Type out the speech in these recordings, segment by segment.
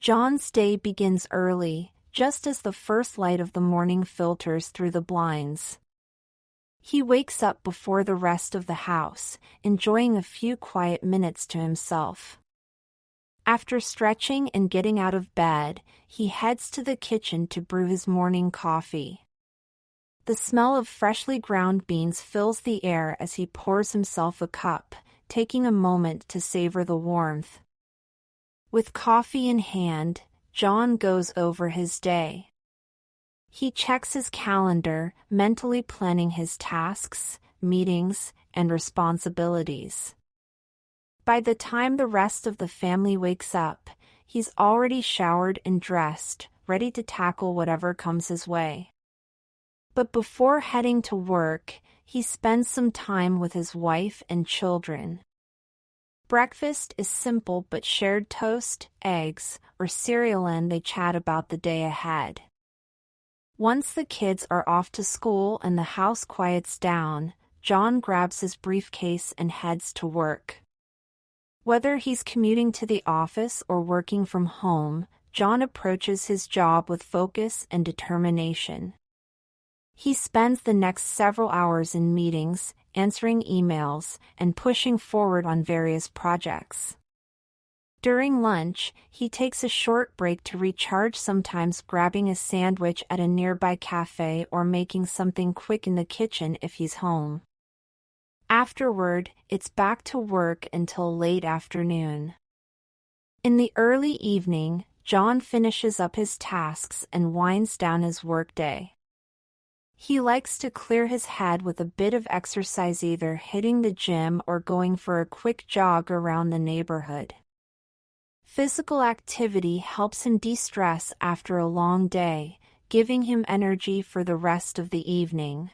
John's day begins early, just as the first light of the morning filters through the blinds. He wakes up before the rest of the house, enjoying a few quiet minutes to himself. After stretching and getting out of bed, he heads to the kitchen to brew his morning coffee. The smell of freshly ground beans fills the air as he pours himself a cup, taking a moment to savor the warmth. With coffee in hand, John goes over his day. He checks his calendar, mentally planning his tasks, meetings, and responsibilities. By the time the rest of the family wakes up, he's already showered and dressed, ready to tackle whatever comes his way. But before heading to work, he spends some time with his wife and children. Breakfast is simple but shared toast, eggs, or cereal, and they chat about the day ahead. Once the kids are off to school and the house quiets down, John grabs his briefcase and heads to work. Whether he's commuting to the office or working from home, John approaches his job with focus and determination. He spends the next several hours in meetings, answering emails, and pushing forward on various projects. During lunch, he takes a short break to recharge, sometimes grabbing a sandwich at a nearby cafe or making something quick in the kitchen if he's home. Afterward, it's back to work until late afternoon. In the early evening, John finishes up his tasks and winds down his workday. He likes to clear his head with a bit of exercise, either hitting the gym or going for a quick jog around the neighborhood. Physical activity helps him de-stress after a long day, giving him energy for the rest of the evening.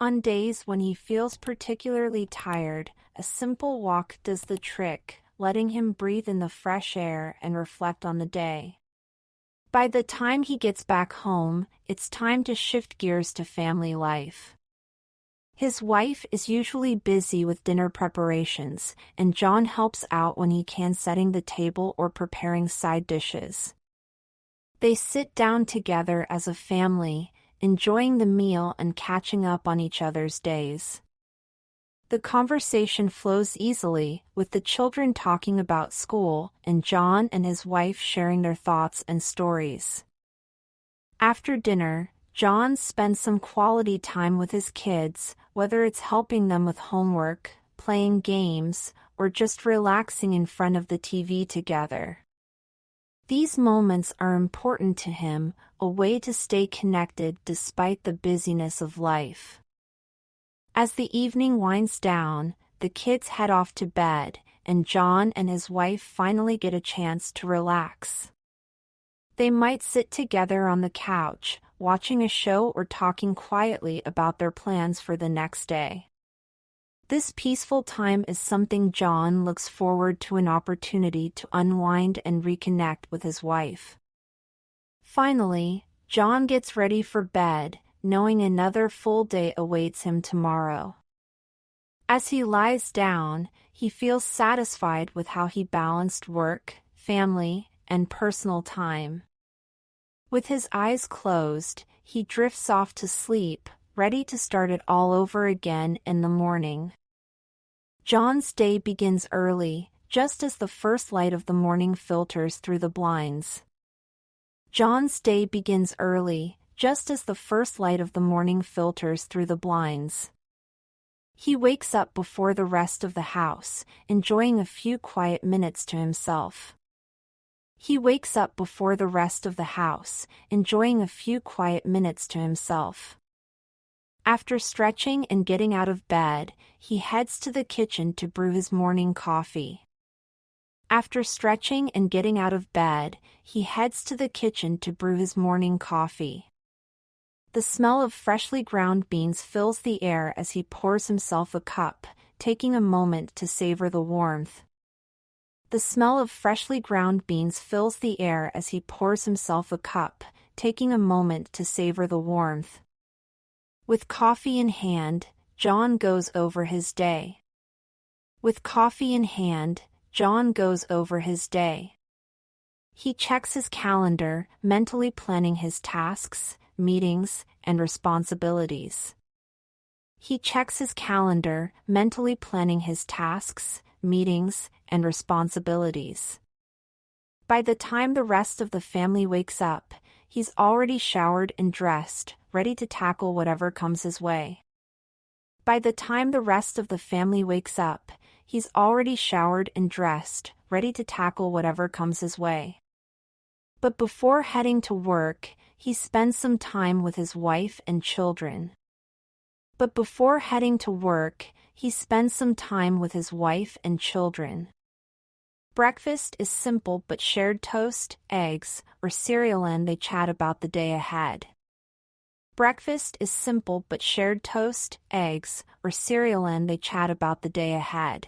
On days when he feels particularly tired, a simple walk does the trick, letting him breathe in the fresh air and reflect on the day. By the time he gets back home, it's time to shift gears to family life. His wife is usually busy with dinner preparations, and John helps out when he can, setting the table or preparing side dishes. They sit down together as a family, enjoying the meal and catching up on each other's days. The conversation flows easily, with the children talking about school and John and his wife sharing their thoughts and stories. After dinner, John spends some quality time with his kids, whether it's helping them with homework, playing games, or just relaxing in front of the TV together. These moments are important to him, a way to stay connected despite the busyness of life. As the evening winds down, the kids head off to bed, and John and his wife finally get a chance to relax. They might sit together on the couch, watching a show or talking quietly about their plans for the next day. This peaceful time is something John looks forward to, an opportunity to unwind and reconnect with his wife. Finally, John gets ready for bed, knowing another full day awaits him tomorrow. As he lies down, he feels satisfied with how he balanced work, family, and personal time. With his eyes closed, he drifts off to sleep, ready to start it all over again in the morning. John's day begins early, just as the first light of the morning filters through the blinds. John's day begins early, just as the first light of the morning filters through the blinds. He wakes up before the rest of the house, enjoying a few quiet minutes to himself. He wakes up before the rest of the house, enjoying a few quiet minutes to himself. After stretching and getting out of bed, he heads to the kitchen to brew his morning coffee. After stretching and getting out of bed, he heads to the kitchen to brew his morning coffee. The smell of freshly ground beans fills the air as he pours himself a cup, taking a moment to savor the warmth. The smell of freshly ground beans fills the air as he pours himself a cup, taking a moment to savor the warmth. With coffee in hand, John goes over his day. With coffee in hand, John goes over his day. He checks his calendar, mentally planning his tasks, meetings, and responsibilities. He checks his calendar, mentally planning his tasks, meetings, and responsibilities. By the time the rest of the family wakes up, he's already showered and dressed, ready to tackle whatever comes his way. By the time the rest of the family wakes up, he's already showered and dressed, ready to tackle whatever comes his way. But before heading to work, he spends some time with his wife and children. But before heading to work, he spends some time with his wife and children. Breakfast is simple but shared toast, eggs, or cereal, and they chat about the day ahead. Breakfast is simple but shared toast, eggs, or cereal, and they chat about the day ahead.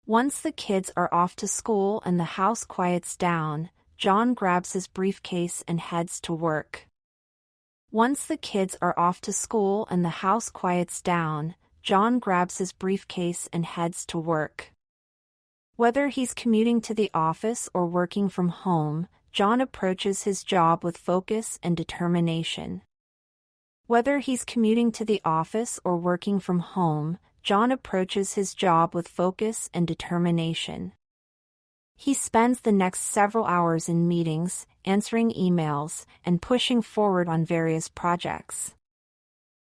Once the kids are off to school and the house quiets down, John grabs his briefcase and heads to work. Once the kids are off to school and the house quiets down, John grabs his briefcase and heads to work. Whether he's commuting to the office or working from home, John approaches his job with focus and determination. Whether he's commuting to the office or working from home, John approaches his job with focus and determination. He spends the next several hours in meetings, answering emails, and pushing forward on various projects.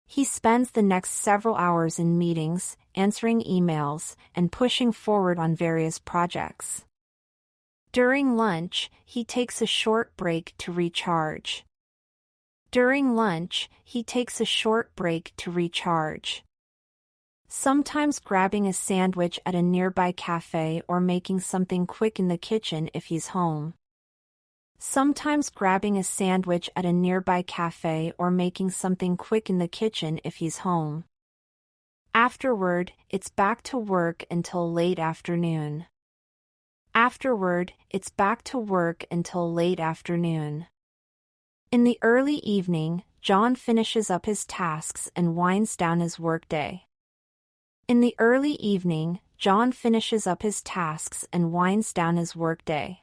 He spends the next several hours in meetings, answering emails, and pushing forward on various projects. During lunch, he takes a short break to recharge. During lunch, he takes a short break to recharge. Sometimes grabbing a sandwich at a nearby cafe or making something quick in the kitchen if he's home. Sometimes grabbing a sandwich at a nearby cafe or making something quick in the kitchen if he's home. Afterward, it's back to work until late afternoon. Afterward, it's back to work until late afternoon. In the early evening, John finishes up his tasks and winds down his workday. In the early evening, John finishes up his tasks and winds down his workday.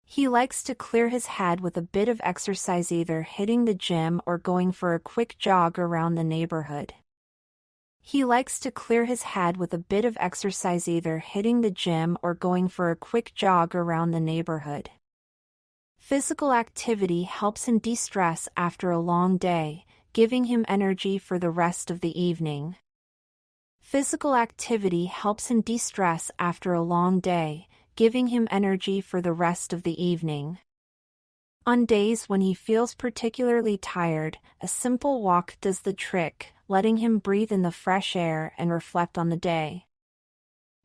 He likes to clear his head with a bit of exercise, either hitting the gym or going for a quick jog around the neighborhood. He likes to clear his head with a bit of exercise, either hitting the gym or going for a quick jog around the neighborhood. Physical activity helps him de-stress after a long day, giving him energy for the rest of the evening. Physical activity helps him de-stress after a long day, giving him energy for the rest of the evening. On days when he feels particularly tired, a simple walk does the trick, letting him breathe in the fresh air and reflect on the day.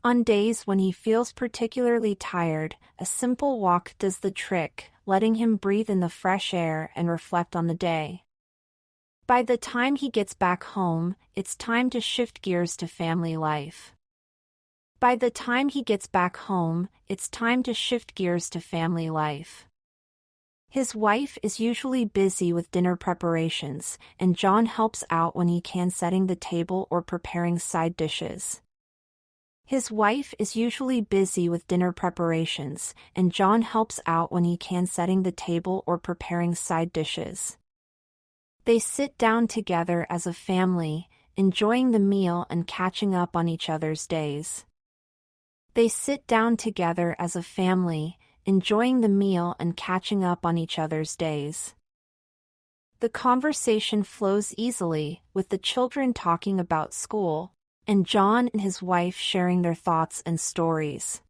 On days when he feels particularly tired, a simple walk does the trick, letting him breathe in the fresh air and reflect on the day. By the time he gets back home, it's time to shift gears to family life. By the time he gets back home, it's time to shift gears to family life. His wife is usually busy with dinner preparations, and John helps out when he can, setting the table or preparing side dishes. His wife is usually busy with dinner preparations, and John helps out when he can, setting the table or preparing side dishes. They sit down together as a family, enjoying the meal and catching up on each other's days. They sit down together as a family, enjoying the meal and catching up on each other's days. The conversation flows easily, with the children talking about school, and John and his wife sharing their thoughts and stories.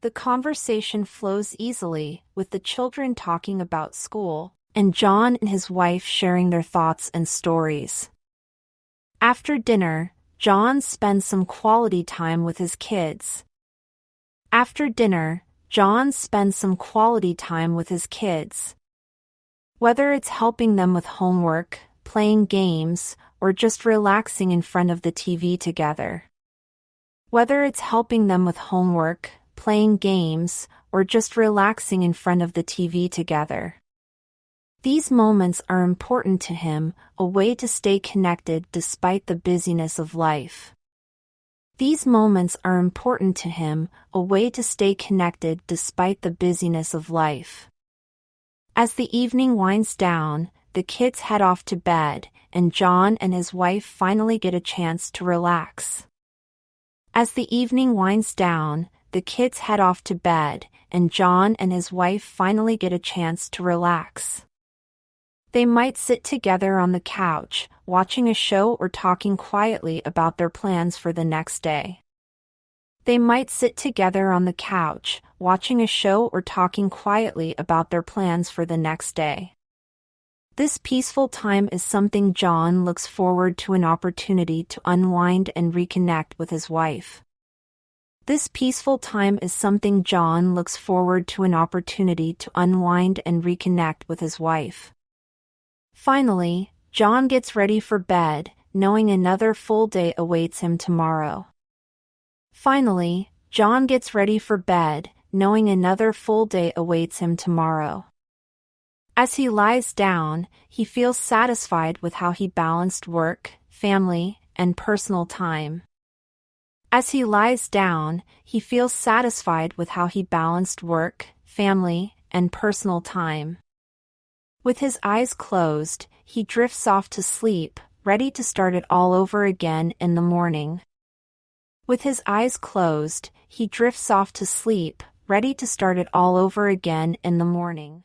The conversation flows easily, with the children talking about school, and John and his wife sharing their thoughts and stories. After dinner, John spends some quality time with his kids. After dinner, John spends some quality time with his kids. Whether it's helping them with homework, playing games, or just relaxing in front of the TV together. Whether it's helping them with homework, playing games, or just relaxing in front of the TV together. These moments are important to him, a way to stay connected despite the busyness of life. These moments are important to him, a way to stay connected despite the busyness of life. As the evening winds down, the kids head off to bed, and John and his wife finally get a chance to relax. As the evening winds down, the kids head off to bed, and John and his wife finally get a chance to relax. They might sit together on the couch, watching a show or talking quietly about their plans for the next day. They might sit together on the couch, watching a show or talking quietly about their plans for the next day. This peaceful time is something John looks forward to, an opportunity to unwind and reconnect with his wife. This peaceful time is something John looks forward to, an opportunity to unwind and reconnect with his wife. Finally, John gets ready for bed, knowing another full day awaits him tomorrow. Finally, John gets ready for bed, knowing another full day awaits him tomorrow. As he lies down, he feels satisfied with how he balanced work, family, and personal time. As he lies down, he feels satisfied with how he balanced work, family, and personal time. With his eyes closed, he drifts off to sleep, ready to start it all over again in the morning. With his eyes closed, he drifts off to sleep, ready to start it all over again in the morning.